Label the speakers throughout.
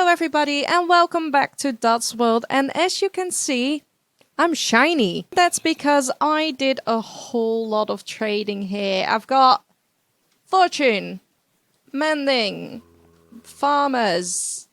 Speaker 1: everybody and welcome back to Dot's World, and as you can see, I'm shiny. That's because I did a whole lot of trading here. I've got fortune, mending, farmers,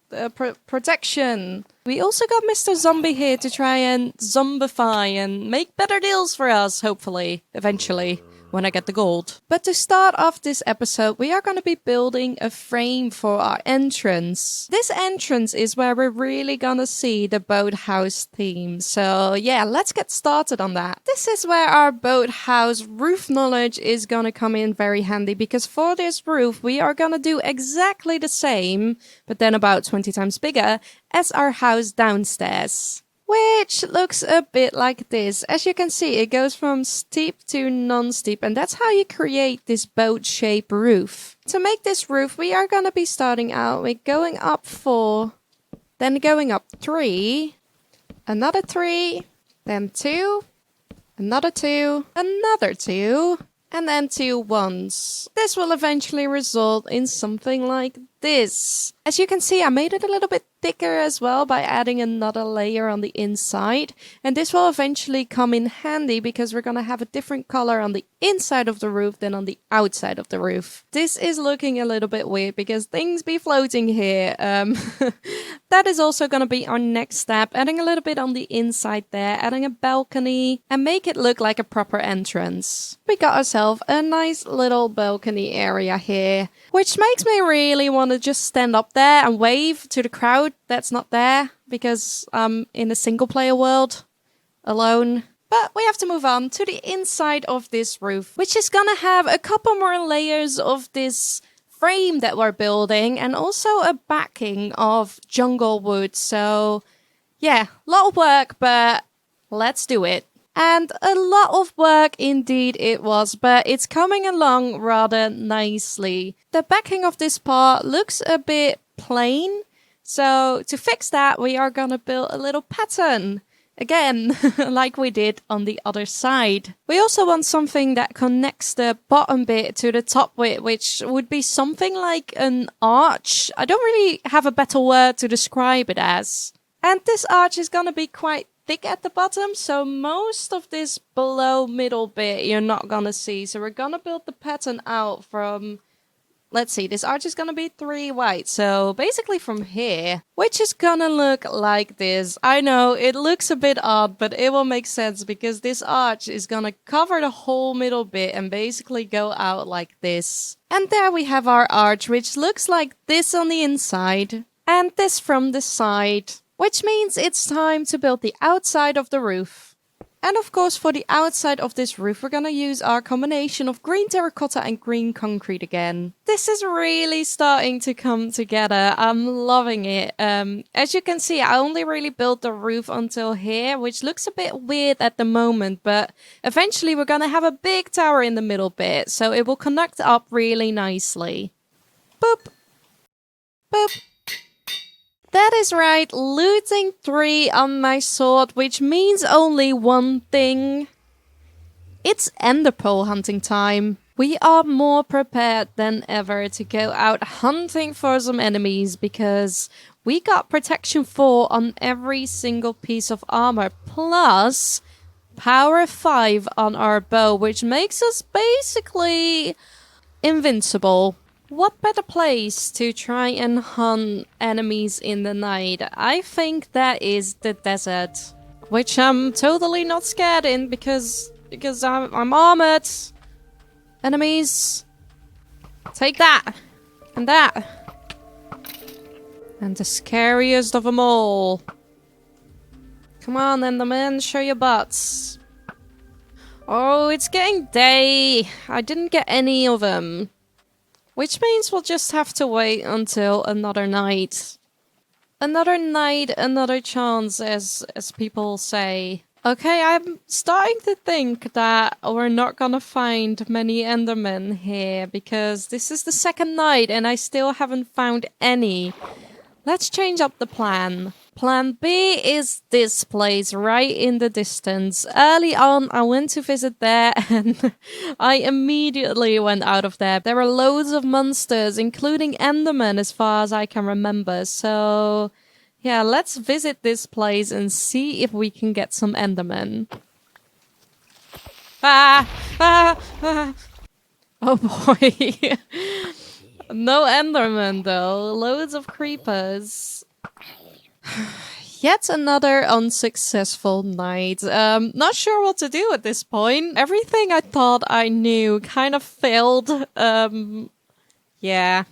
Speaker 1: protection. We also got Mr. Zombie here to try and zombify and make better deals for us, hopefully, eventually. When I get the gold. But to start off this episode, we are going to be building a frame for our entrance. This entrance is where we're really going to see the boathouse theme. So yeah, let's get started on that. This is where our boathouse roof knowledge is going to come in very handy, because for this roof, we are going to do exactly the same, but then about 20 times bigger, as our house downstairs. Which looks a bit like this. As you can see, it goes from steep to non-steep, and that's how you create this boat-shaped roof. To make this roof, we are gonna be starting out with going up 4, then going up 3, another 3, then 2, another 2, another 2, and then 2 ones. This will eventually result in something like this. As you can see, I made it a little bit thicker as well by adding another layer on the inside, and this will eventually come in handy because we're gonna have a different color on the inside of the roof than on the outside of the roof. This is looking a little bit weird because things be floating here. That is also gonna be our next step, adding a little bit on the inside there, adding a balcony, and make it look like a proper entrance. We got ourselves a nice little balcony area here, which makes me really want to just stand up there and wave to the crowd that's not there, because I'm in a single player world alone. But we have to move on to the inside of this roof, which is gonna have a couple more layers of this frame that we're building, and also a backing of jungle wood. So yeah, a lot of work, but let's do it. And a lot of work indeed it was, but it's coming along rather nicely. The backing of this part looks a bit plain, so to fix that, we are gonna build a little pattern. Again, like we did on the other side. We also want something that connects the bottom bit to the top bit, which would be something like an arch. I don't really have a better word to describe it as. And this arch is gonna be quite thick at the bottom, so most of this below middle bit you're not gonna see. So we're gonna build the pattern out from, let's see, this arch is gonna be 3 wide, so basically from here, which is gonna look like this. I know it looks a bit odd, but it will make sense because this arch is gonna cover the whole middle bit and basically go out like this. And there we have our arch, which looks like this on the inside and this from the side. Which means it's time to build the outside of the roof. And of course, for the outside of this roof, we're gonna use our combination of green terracotta and green concrete again. This is really starting to come together. I'm loving it. As you can see, I only really built the roof until here, which looks a bit weird at the moment, but eventually we're gonna have a big tower in the middle bit, so it will connect up really nicely. Boop. Boop. That is right, looting 3 on my sword, which means only one thing. It's enderpearl hunting time. We are more prepared than ever to go out hunting for some enemies, because we got protection 4 on every single piece of armor, plus power 5 on our bow, which makes us basically invincible. What better place to try and hunt enemies in the night? I think that is the desert, which I'm totally not scared in because I'm armored. Enemies, take that and that, and the scariest of them all. Come on, Enderman, show your butts. Oh, it's getting day. I didn't get any of them. Which means we'll just have to wait until another night. Another night, another chance, as people say. Okay, I'm starting to think that we're not gonna find many Endermen here, because this is the second night and I still haven't found any. Let's change up the plan. Plan B is this place right in the distance. Early on, I went to visit there and I immediately went out of there. There were loads of monsters, including Endermen as far as I can remember. So, yeah, let's visit this place and see if we can get some Endermen. Ah! Ah! Ah! Oh boy. No Enderman though. Loads of creepers. Yet another unsuccessful night. Not sure what to do at this point. Everything I thought I knew kind of failed. Yeah.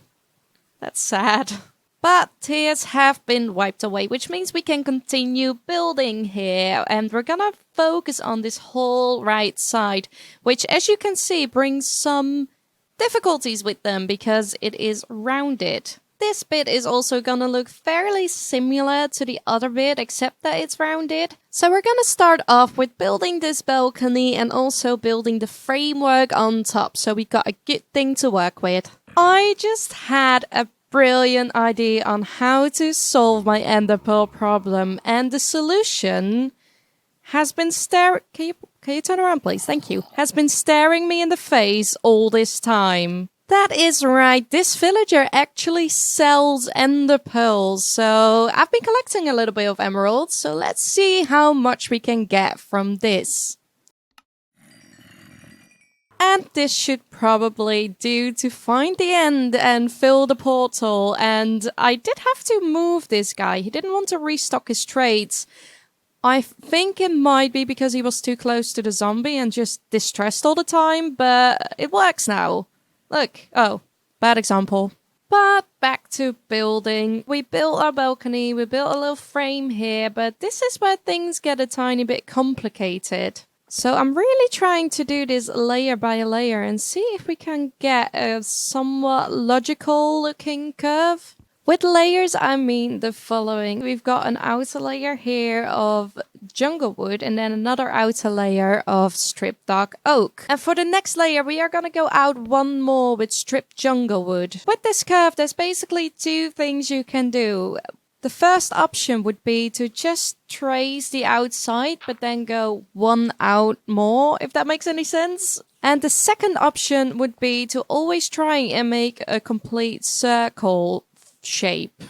Speaker 1: That's sad. But tears have been wiped away, which means we can continue building here. And we're gonna focus on this whole right side, which, as you can see, brings some difficulties with them because it is rounded. This bit is also gonna look fairly similar to the other bit, except that it's rounded. So we're gonna start off with building this balcony and also building the framework on top, so we got a good thing to work with. I just had a brilliant idea on how to solve my ender pearl problem, and the solution has been staring... Can you turn around, please? Thank you. Has been staring me in the face all this time. That is right. This villager actually sells ender pearls. So I've been collecting a little bit of emeralds. So let's see how much we can get from this. And this should probably do to find the end and fill the portal. And I did have to move this guy. He didn't want to restock his trades. I think it might be because he was too close to the zombie and just distressed all the time, but it works now. Look, oh, bad example. But back to building. We built our balcony, we built a little frame here, but this is where things get a tiny bit complicated. So I'm really trying to do this layer by layer and see if we can get a somewhat logical looking curve. With layers, I mean the following. We've got an outer layer here of jungle wood and then another outer layer of stripped dark oak. And for the next layer, we are going to go out one more with stripped jungle wood. With this curve, there's basically two things you can do. The first option would be to just trace the outside, but then go one out more, if that makes any sense. And the second option would be to always try and make a complete circle shape.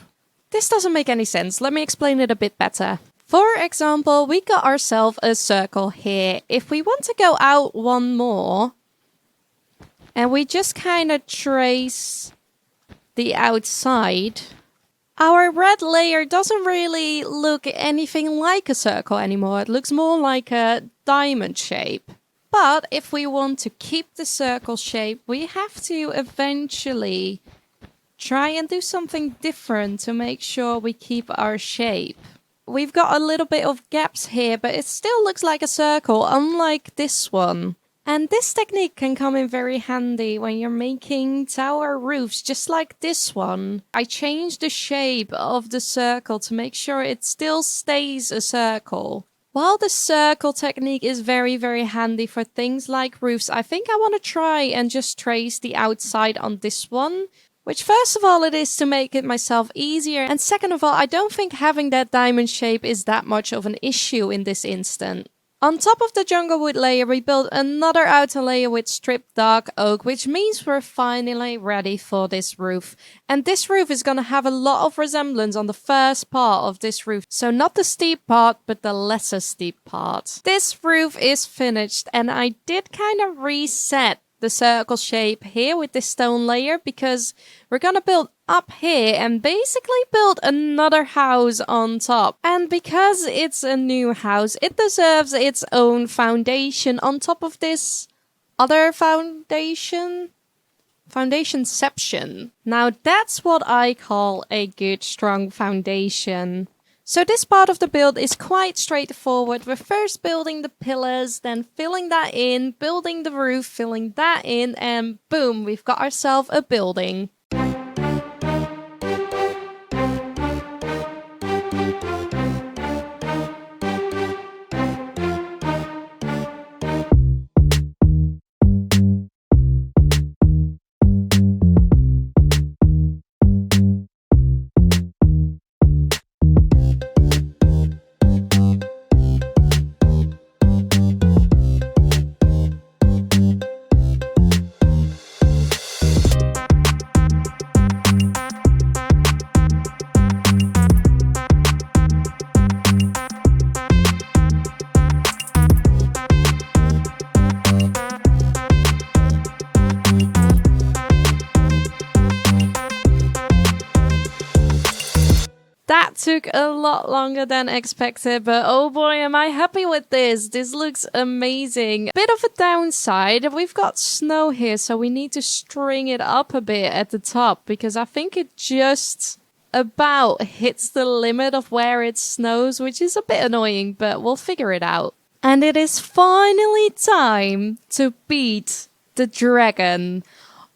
Speaker 1: This doesn't make any sense. Let me explain it a bit better. For example, we got ourselves a circle here. If we want to go out one more, and we just kind of trace the outside, our red layer doesn't really look anything like a circle anymore. It looks more like a diamond shape. But if we want to keep the circle shape, we have to eventually try and do something different to make sure we keep our shape. We've got a little bit of gaps here, but it still looks like a circle, unlike this one. And this technique can come in very handy when you're making tower roofs, just like this one. I changed the shape of the circle to make sure it still stays a circle. While the circle technique is very, very handy for things like roofs, I think I want to try and just trace the outside on this one. Which, first of all, it is to make it myself easier. And second of all, I don't think having that diamond shape is that much of an issue in this instant. On top of the jungle wood layer, we built another outer layer with stripped dark oak, which means we're finally ready for this roof. And this roof is going to have a lot of resemblance on the first part of this roof. So not the steep part, but the lesser steep part. This roof is finished, and I did kind of reset the circle shape here with this stone layer because we're gonna build up here and basically build another house on top. And because it's a new house, it deserves its own foundation on top of this other foundationception. Now that's what I call a good strong foundation. So this part of the build is quite straightforward. We're first building the pillars, then filling that in, building the roof, filling that in, and boom, we've got ourselves a building. took a lot longer than expected, but oh boy, am I happy with this. This looks amazing. Bit of a downside, we've got snow here, so we need to string it up a bit at the top, because I think it just about hits the limit of where it snows, which is a bit annoying, but we'll figure it out. And it is finally time to beat the dragon.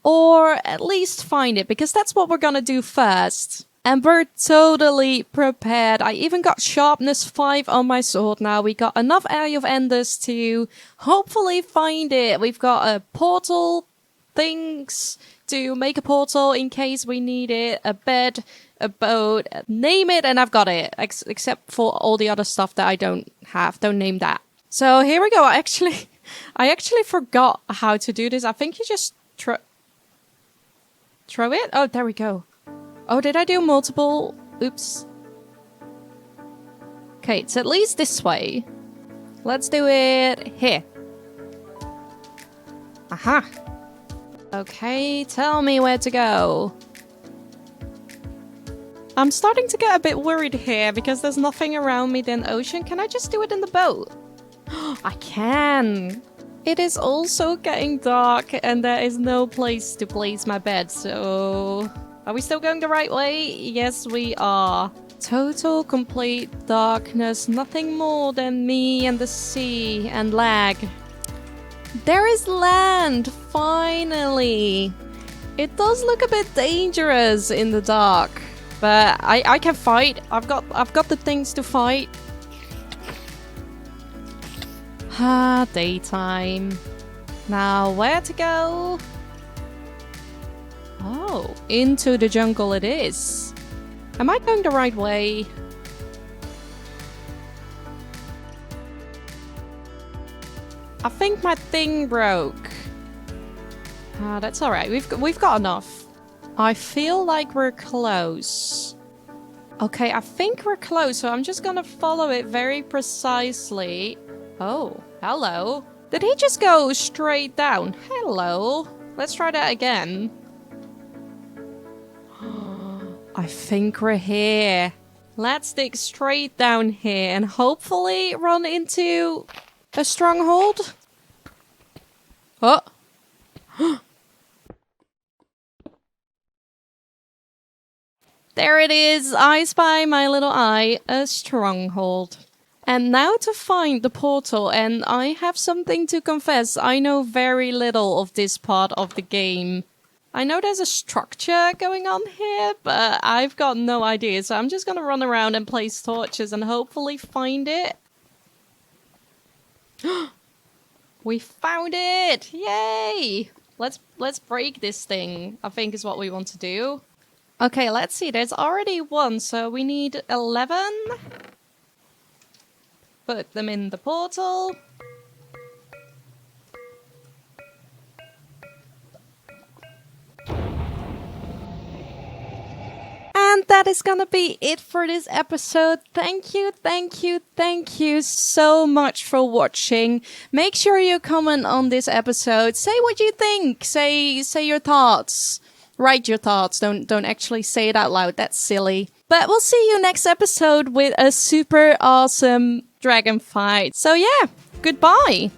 Speaker 1: Or at least find it, because that's what we're gonna do first. And we're totally prepared. I even got sharpness 5 on my sword now. We got enough Eye of Enders to hopefully find it. We've got a portal, things to make a portal in case we need it, a bed, a boat, name it, and I've got it. Except for all the other stuff that I don't have. Don't name that. So here we go. I actually forgot how to do this. I think you just throw it? Oh, there we go. Oh, did I do multiple? Oops. Okay, it's at least this way. Let's do it here. Aha. Okay, tell me where to go. I'm starting to get a bit worried here because there's nothing around me than ocean. Can I just do it in the boat? I can. It is also getting dark and there is no place to place my bed, so... Are we still going the right way? Yes, we are. Total, complete darkness. Nothing more than me and the sea and lag. There is land, finally. It does look a bit dangerous in the dark, but I can fight. I've got the things to fight. Ah, daytime. Now, where to go? Oh, into the jungle it is. Am I going the right way? I think my thing broke. Ah, that's alright. We've got enough. I feel like we're close. Okay, I think we're close, so I'm just gonna follow it very precisely. Oh, hello. Did he just go straight down? Hello. Let's try that again. I think we're here. Let's dig straight down here and hopefully run into a stronghold. Oh. There it is. I spy my little eye, a stronghold. And now to find the portal, and I have something to confess. I know very little of this part of the game. I know there's a structure going on here, but I've got no idea. So I'm just gonna run around and place torches and hopefully find it. We found it! Yay! Let's break this thing, I think is what we want to do. Okay, let's see. There's already 1, so we need 11. Put them in the portal. And that is gonna be it for this episode. Thank you so much for watching. Make sure you comment on this episode. Say what you think. Say your thoughts. Write your thoughts. Don't actually say it out loud. That's silly. But we'll see you next episode with a super awesome dragon fight. So yeah, goodbye.